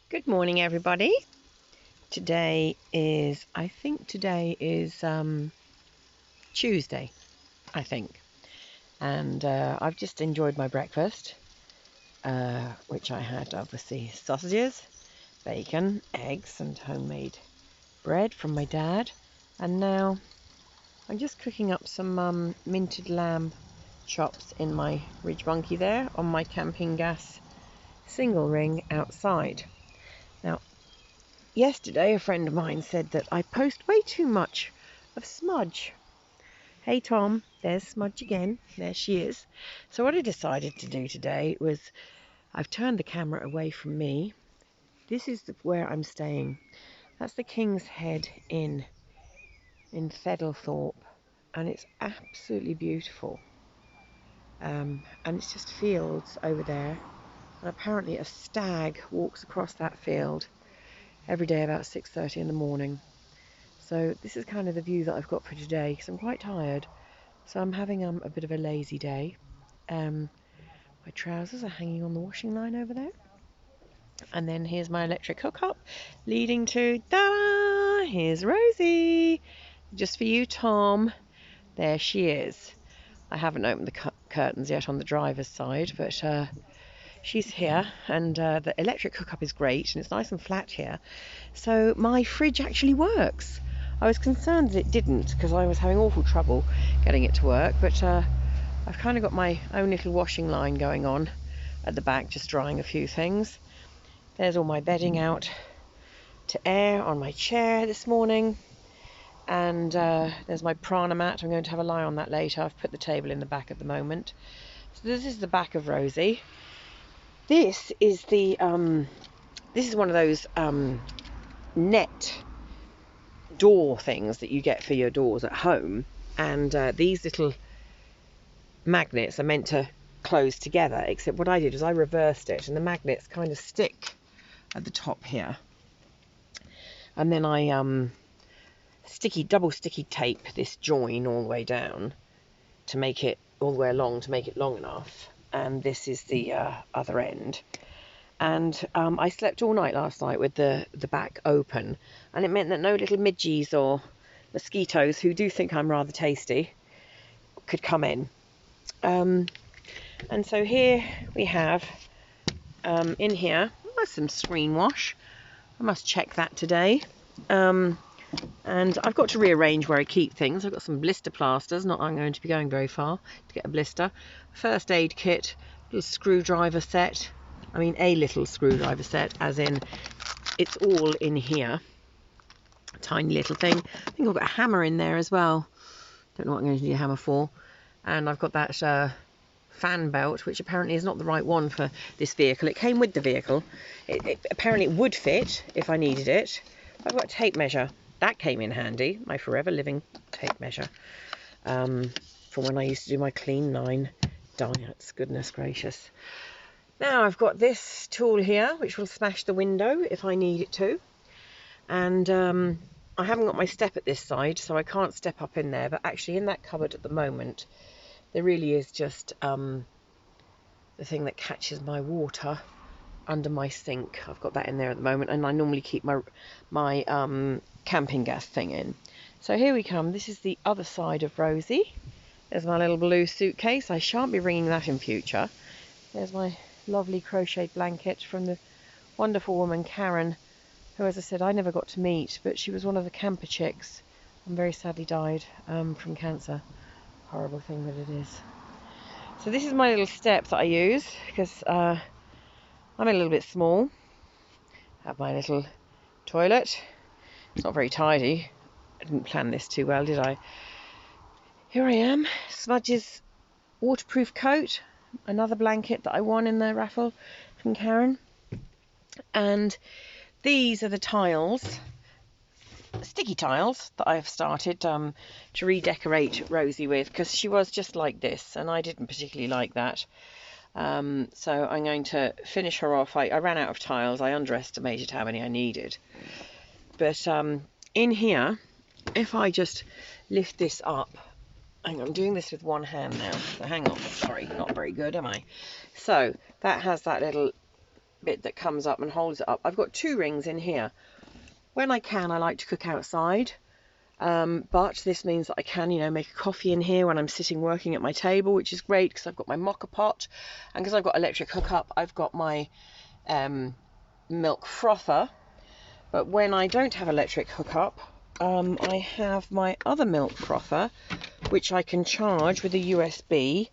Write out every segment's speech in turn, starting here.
Good morning, everybody. I think today is Tuesday, I think. And I've just enjoyed my breakfast, which I had, obviously, sausages, bacon, eggs, and homemade bread from my dad. And now I'm just cooking up some minted lamb chops in my Ridge Monkey there on my camping gas single ring outside. Now, yesterday, a friend of mine said that I post way too much of Smudge. Hey Tom, there's Smudge again. There she is. So what I decided to do today was I've turned the camera away from me. This is where I'm staying. That's the King's Head Inn in Theddlethorpe, and it's absolutely beautiful. And it's just fields over there. And apparently a stag walks across that field every day about 6:30 in the morning. So this is kind of the view that I've got for today, because I'm quite tired. So I'm having a bit of a lazy day. My trousers are hanging on the washing line over there. And then here's my electric hookup leading to, ta-da! Here's Rosie. Just for you, Tom. There she is. I haven't opened the curtains yet on the driver's side, but she's here. And the electric hookup is great, and it's nice and flat here. So my fridge actually works. I was concerned that it didn't, because I was having awful trouble getting it to work, but I've kind of got my own little washing line going on at the back, just drying a few things. There's all my bedding out to air on my chair this morning, and there's my prana mat. I'm going to have a lie on that later. I've put the table in the back at the moment. So this is the back of Rosie. This is one of those net door things that you get for your doors at home, and these little magnets are meant to close together, except what I did was I reversed it, and the magnets kind of stick at the top here, and then I double sticky tape this join all the way down to make it all the way along, to make it long enough, and this is the other end. And I slept all night last night with the back open, and it meant that no little midgies or mosquitoes, who do think I'm rather tasty, could come in. And so here we have, in here, some screen wash. I must check that today. And I've got to rearrange where I keep things. I've got some blister plasters, not I'm going to be going very far to get a blister. First aid kit, little screwdriver set. A little screwdriver set, as in it's all in here. Tiny little thing. I think I've got a hammer in there as well. Don't know what I'm going to need a hammer for. And I've got that fan belt, which apparently is not the right one for this vehicle. It came with the vehicle. Apparently it would fit if I needed it. I've got a tape measure. That came in handy. My forever living tape measure. For when I used to do my clean 9 diets. Goodness gracious. Now I've got this tool here, which will smash the window if I need it to. And I haven't got my step at this side, so I can't step up in there. But actually in that cupboard at the moment, there really is just the thing that catches my water under my sink. I've got that in there at the moment, and I normally keep my camping gas thing in. So here we come. This is the other side of Rosie. There's my little blue suitcase. I shan't be bringing that in future. There's my lovely crocheted blanket from the wonderful woman Karen, who, as I said, I never got to meet, but she was one of the camper chicks and very sadly died from cancer. Horrible thing that it is. So this is my little step that I use, because I'm a little bit small. Have my little toilet. It's not very tidy. I didn't plan this too well, did I? Here I am. Smudge's waterproof coat. Another blanket that I won in the raffle from Karen. And these are the tiles, sticky tiles, that I've started to redecorate Rosie with, because she was just like this, and I didn't particularly like that. So I'm going to finish her off. I ran out of tiles. I underestimated how many I needed. But in here, if I just lift this up, I'm doing this with one hand now, so hang on. Sorry, not very good, am I? So that has that little bit that comes up and holds it up. I've got 2 rings in here. When I can, I like to cook outside. But this means that I can, make a coffee in here when I'm sitting working at my table, which is great because I've got my mocha pot, and because I've got electric hookup, I've got my milk frother. But when I don't have electric hookup, I have my other milk frother, which I can charge with a USB,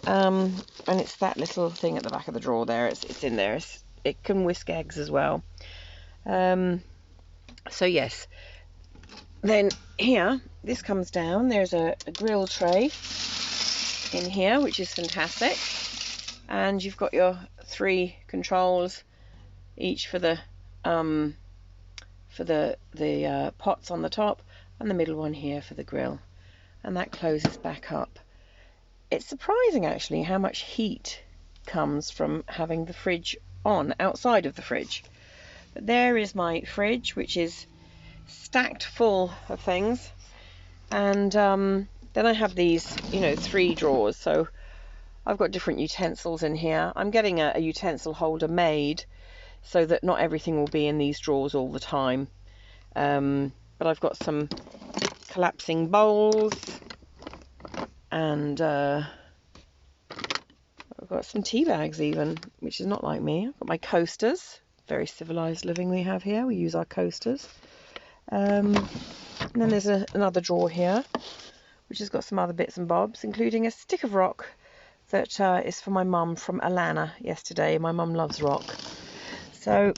and it's that little thing at the back of the drawer there. It's in there. It can whisk eggs as well. So yes. Then here, this comes down, there's a grill tray in here, which is fantastic. And you've got your 3 controls, each for the pots on the top, and the middle one here for the grill. And that closes back up. It's surprising actually how much heat comes from having the fridge on outside of the fridge. But there is my fridge, which is stacked full of things, and then I have these 3 drawers, so I've got different utensils in here. I'm getting a utensil holder made so that not everything will be in these drawers all the time, but I've got some collapsing bowls, and I've got some tea bags even, which is not like me. I've got my coasters. Very civilized living we have here. We use our coasters. And then there's another drawer here, which has got some other bits and bobs, including a stick of rock that is for my mum from Alana yesterday. My mum loves rock. So